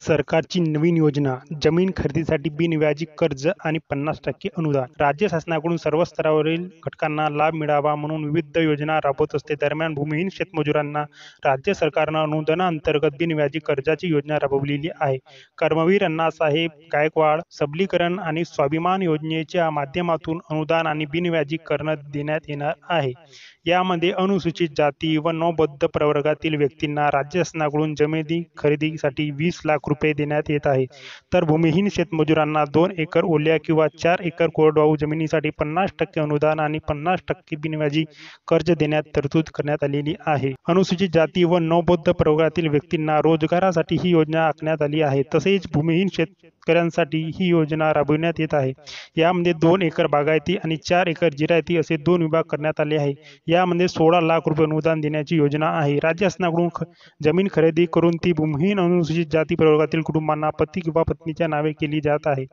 सरकारची नवीन योजना जमीन खरेदीसाठी बिनव्याजी कर्ज आणि 50% अनुदान. राज्य शासनाकडून सर्व स्तरावरील घटकांना लाभ मिळावा म्हणून विविध योजना राबवत असते. दरम्यान भूमिहीन शेतमजुरांना राज्य सरकारनं अनुदानाअंतर्गत बिनव्याजी कर्जाची योजना राबवलेली आहे. कर्मवीर अण्णासाहेब गायकवाड सबलीकरण आणि स्वाभिमान योजनेच्या माध्यमातून अनुदान आणि बिनव्याजी कर्ज देण्यात येणार आहे. यामध्ये अनुसूचित जाती व नोंदबद्ध प्रवर्गातील व्यक्तींना राज्य शासनाकडून जमिनी खरेदीसाठी 20 लाख रुपये देण्यात येत आहे. तर भूमिहीन शेतमजुरांना 2 एकर ओल्या किंवा 4 एकर कोरडवाहू जमिनीसाठी 50% अनुदान आणि 50% बिनव्याजी कर्ज देण्यात तरतूद करण्यात आलेली आहे. अनुसूचित जाती व नोंदबद्ध प्रवर्गातील व्यक्तींना रोजगारासाठी ही योजना आखण्यात आली आहे. तसेच भूमिहीन शेतकऱ्यांसाठी ही योजना राबविण्यात येत आहे. यामध्ये 2 एकर बागायती आणि 4 एकर जिरायती असे 2 विभाग करण्यात आले आहे. यामध्ये 16 लाख रुपये अनुदान देण्याची योजना आहे. राज्य शासनाकडून जमीन खरेदी करून ती भूमिहीन अनुसूचित जाती प्रवर्गातील कुटुंबांना पती किंवा पत्नीच्या नावे केली जात आहे.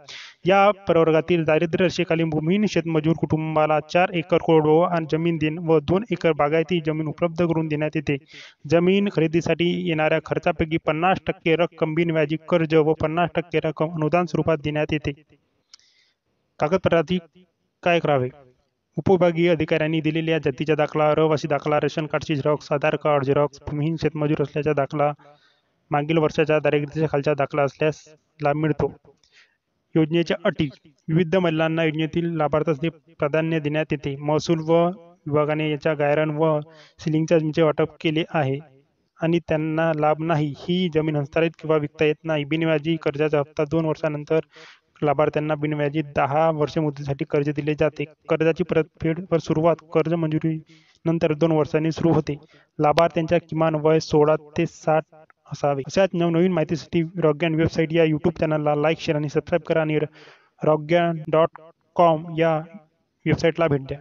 या प्रवर्गातील दारिद्र्य रेषेखालील भूमिहीन शेतमजूर कुटुंबाला 4 एकर कोरडवाहू जमीन व 2 एकर बागायती जमीन उपलब्ध करून देण्यात येते. जमीन खरेदीसाठी येणाऱ्या खर्चापैकी 50% रक्कम बिनव्याजी कर्ज व 50% रक्कम अनुदान स्वरूपात देण्यात येते. कागदपत्रांची काय करावे? उपविभागीय अधिकाऱ्यांनी दिलेल्या जातीचा दाखला, रहिवासी दाखला, रेशन कार्डची झेरॉक्स, आधार कार्ड झेरॉक्स, भूमिहीन शेतमजूर असल्याचा दाखला, मागील वर्षाच्या दारिद्र्याच्या खालचा दाखला असल्यास लाभ मिळतो. योजनेच्या अटी: विविध महिलांना योजनेतील लाभार्थ्यांचे प्राधान्य देण्यात येते. महसूल विभागाने याच्या गायरन व सिलिंगच्या जमिनीचे वाटप केले आहे आणि त्यांना लाभ नाही. ही जमीन हस्तांतरित किंवा विकता येत नाही. बिनव्याजी कर्जाचा हप्ता 2 वर्षांनंतर लाभार्थ्यांना बिनव्याजी 10 वर्ष मुदतीसाठी कर्ज दिले जाते. कर्जाची परतफेड व सुरुवात कर्ज मंजुरीनंतर 2 वर्षांनी सुरू होते. लाभार्थ्यांच्या किमान वय 16 ते 60 असावे. अशाच नवनवीन माहितीसाठी रॉकज्ञान वेबसाईट या यूट्यूब चॅनलला लाईक, शेअर आणि सबस्क्राईब करा आणि rockgyan.com या वेबसाईटला भेट द्या.